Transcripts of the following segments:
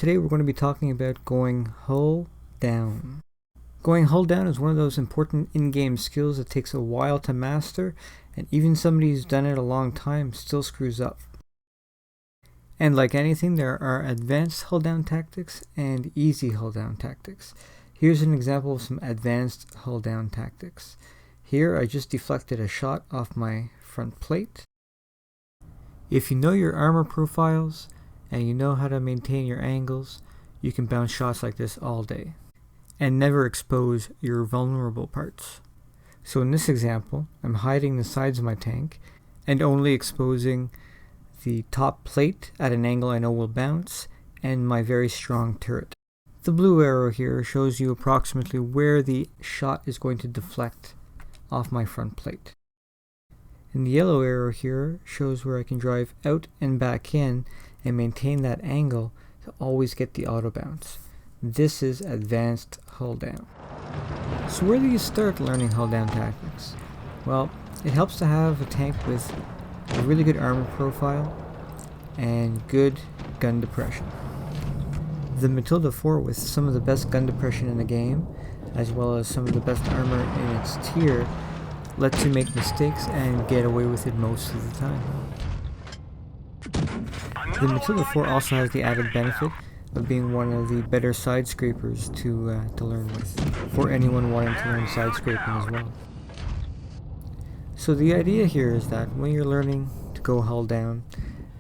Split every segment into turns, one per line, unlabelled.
today we're going to be talking about going hull down. Going hull down is one of those important in-game skills that takes a while to master, and even somebody who's done it a long time still screws up. And like anything, there are advanced hull down tactics and easy hull down tactics. Here's an example of some advanced hull down tactics. Here I just deflected a shot off my front plate. If you know your armor profiles and you know how to maintain your angles, you can bounce shots like this all day and never expose your vulnerable parts. So in this example, I'm hiding the sides of my tank and only exposing the top plate at an angle I know will bounce and my very strong turret. The blue arrow here shows you approximately where the shot is going to deflect off my front plate. And the yellow arrow here shows where I can drive out and back in and maintain that angle to always get the auto bounce. This is advanced hull down. So where do you start learning hull down tactics? Well, it helps to have a tank with a really good armor profile and good gun depression. The Matilda 4 with some of the best gun depression in the game, as well as some of the best armor in its tier, lets you make mistakes and get away with it most of the time. The Matilda 4 also has the added benefit of being one of the better side scrapers to learn with, for anyone wanting to learn side scraping as well. So the idea here is that when you're learning to go hull down,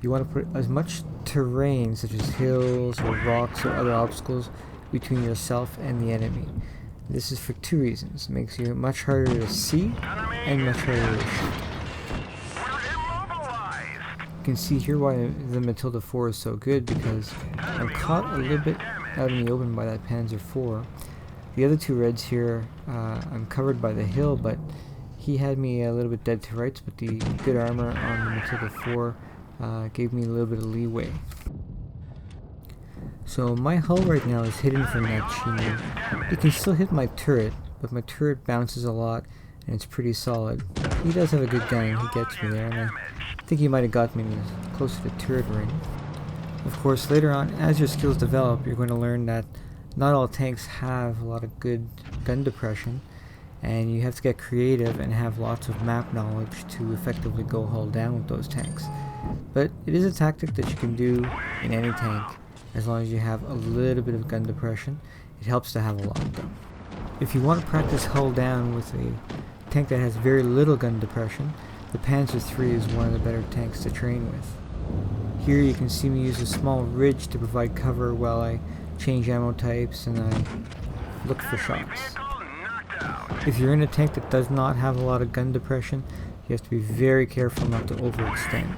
you want to put as much terrain such as hills or rocks or other obstacles between yourself and the enemy. This is for two reasons. It makes you much harder to see and much harder to shoot. You can see here why the Matilda 4 is so good, because I'm caught a little bit out in the open by that Panzer IV. The other two reds here, I'm covered by the hill, but he had me a little bit dead to rights, but the good armor on the Matilda 4 gave me a little bit of leeway. So my hull right now is hidden from that chimney. It can still hit my turret, but my turret bounces a lot and it's pretty solid. He does have a good gun, he gets me there, and I think he might have got me close to the turret ring. Of course, later on, as your skills develop, you're going to learn that not all tanks have a lot of good gun depression, and you have to get creative and have lots of map knowledge to effectively go hull down with those tanks. But it is a tactic that you can do in any tank, as long as you have a little bit of gun depression. It helps to have a lot though. If you want to practice hull down with a tank that has very little gun depression, the Panzer III is one of the better tanks to train with. Here you can see me use a small ridge to provide cover while I change ammo types and I look for shots. If you're in a tank that does not have a lot of gun depression, you have to be very careful not to overextend.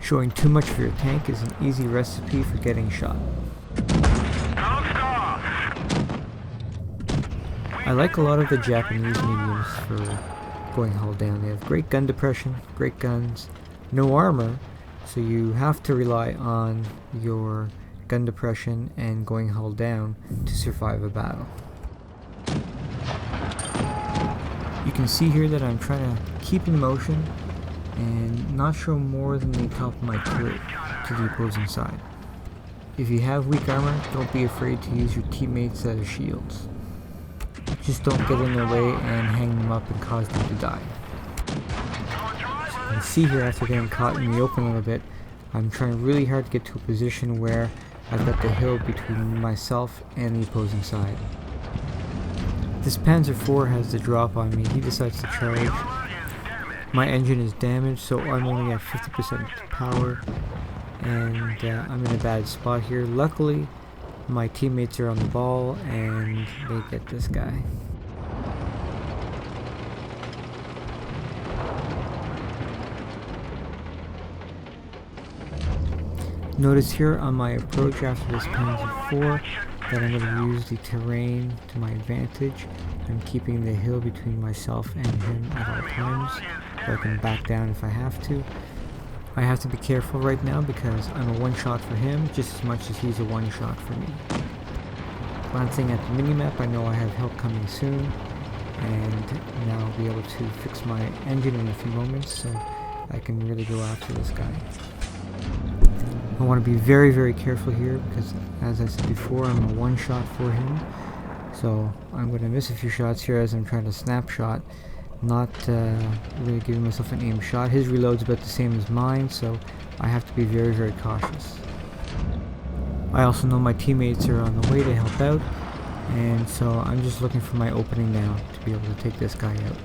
Showing too much of your tank is an easy recipe for getting shot. I like a lot of the Japanese mediums for going hull down. They have great gun depression, great guns, no armor, so you have to rely on your gun depression and going hull down to survive a battle. You can see here that I'm trying to keep in motion and not show more than the top of my turret to the opposing side. If you have weak armor, don't be afraid to use your teammates as shields. Just don't get in their way and hang them up and cause them to die. So you can see here, after getting caught in the open a little bit, I'm trying really hard to get to a position where I've got the hill between myself and the opposing side. This Panzer IV has the drop on me. He decides to charge. My engine is damaged, so I'm only at 50% power, and I'm in a bad spot here. Luckily, my teammates are on the ball, and they get this guy. Notice here on my approach after this Panzer IV that I'm going to use the terrain to my advantage. I'm keeping the hill between myself and him at all times, so I can back down if I have to. I have to be careful right now because I'm a one-shot for him just as much as he's a one-shot for me. Glancing at the minimap, I know I have help coming soon, and now I'll be able to fix my engine in a few moments, so I can really go after this guy. I want to be very, very careful here because, as I said before, I'm a one-shot for him. So I'm going to miss a few shots here as I'm trying to snapshot, not really giving myself an aim shot. His reload's about the same as mine, so I have to be very, very cautious. I also know my teammates are on the way to help out, and so I'm just looking for my opening now to be able to take this guy out.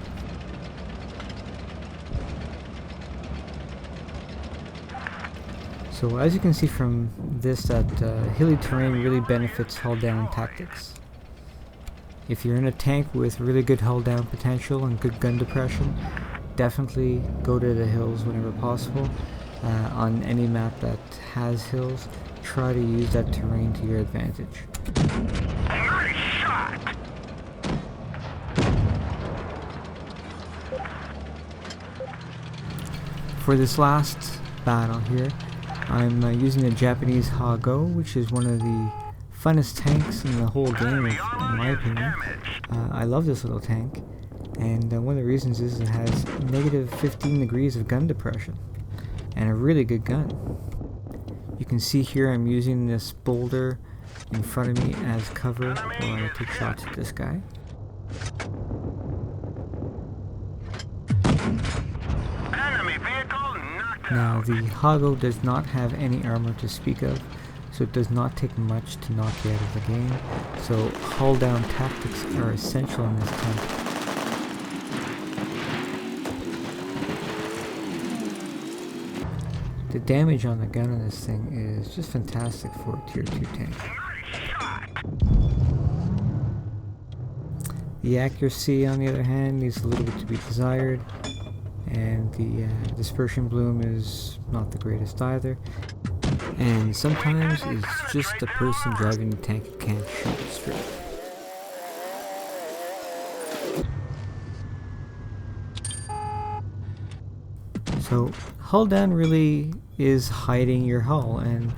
So as you can see from this, that hilly terrain really benefits hull down tactics. If you're in a tank with really good hull down potential and good gun depression, definitely go to the hills whenever possible. On any map that has hills, try to use that terrain to your advantage.
Nice shot!
For this last battle here, I'm using the Japanese Hago, which is one of the funnest tanks in the whole game, in my opinion. I love this little tank, and one of the reasons is it has negative 15 degrees of gun depression, and a really good gun. You can see here I'm using this boulder in front of me as cover while I take shots at this guy. Now the Hago does not have any armor to speak of, so it does not take much to knock you out of the game, so hull down tactics are essential in this tank. The damage on the gun on this thing is just fantastic for a tier 2 tank. The accuracy, on the other hand, needs a little bit to be desired, and the dispersion bloom is not the greatest either. And sometimes it's just the person driving the tank who can't shoot it straight. So hull down really is hiding your hull, and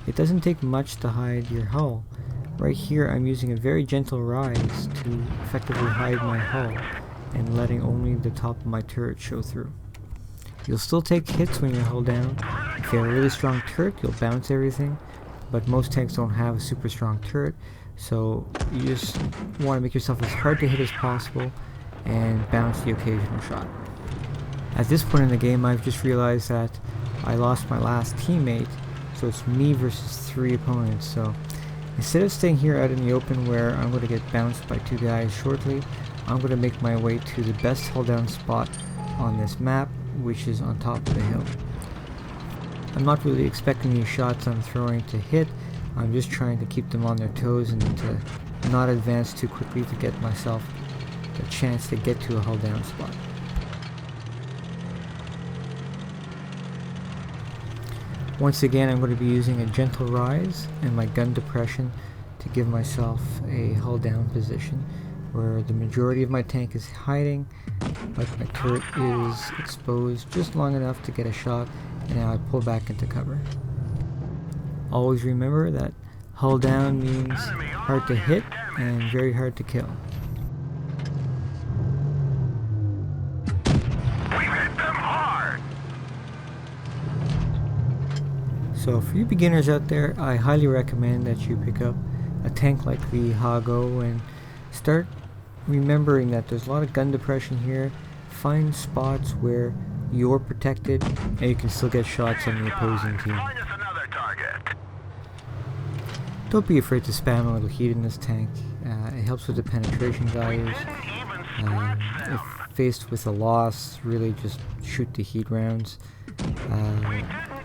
it doesn't take much to hide your hull. Right here I'm using a very gentle rise to effectively hide my hull and letting only the top of my turret show through. You'll still take hits when you're hull down. If you have a really strong turret, you'll bounce everything, but most tanks don't have a super strong turret, so you just want to make yourself as hard to hit as possible and bounce the occasional shot. At this point in the game, I've just realized that I lost my last teammate, so it's me versus 3 opponents. So instead of staying here out in the open where I'm going to get bounced by 2 guys shortly, I'm going to make my way to the best hull down spot on this map, which is on top of the hill. I'm not really expecting these shots I'm throwing to hit. I'm just trying to keep them on their toes and to not advance too quickly to get myself a chance to get to a hull down spot. Once again, I'm going to be using a gentle rise and my gun depression to give myself a hull down position where the majority of my tank is hiding, but my turret is exposed just long enough to get a shot, and now I pull back into cover. Always remember that hull down means hard to hit and very hard to kill. So for you beginners out there, I highly recommend that you pick up a tank like the Hago and start remembering that there's a lot of gun depression here. Find spots where you're protected and you can still get shots on the opposing team. Don't be afraid to spam a little heat in this tank. It helps with the penetration values. If faced with a loss, really just shoot the heat rounds.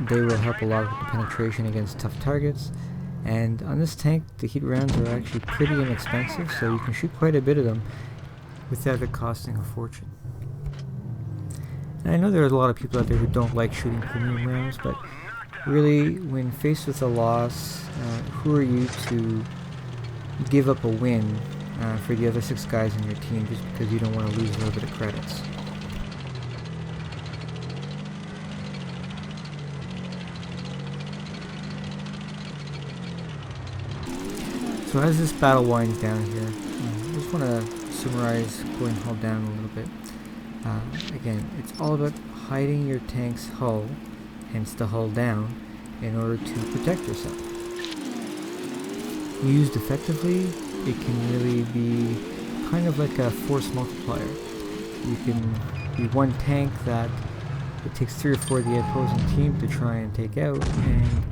They will help a lot with the penetration against tough targets. And on this tank, the heat rounds are actually pretty inexpensive, so you can shoot quite a bit of them without it costing a fortune. And I know there's a lot of people out there who don't like shooting premium rounds, but really, when faced with a loss, who are you to give up a win for the other 6 guys in your team just because you don't want to lose a little bit of credits? So as this battle winds down here, I just want to summarize going hull down a little bit. Again, it's all about hiding your tank's hull, hence the hull down, in order to protect yourself. Used effectively, it can really be kind of like a force multiplier. You can be one tank that it takes 3 or 4 of the opposing team to try and take out, and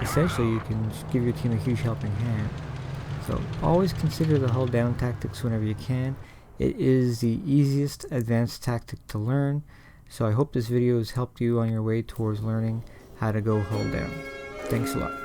essentially you can give your team a huge helping hand. So always consider the hull down tactics whenever you can. It is the easiest advanced tactic to learn, so I hope this video has helped you on your way towards learning how to go hull down. Thanks a lot.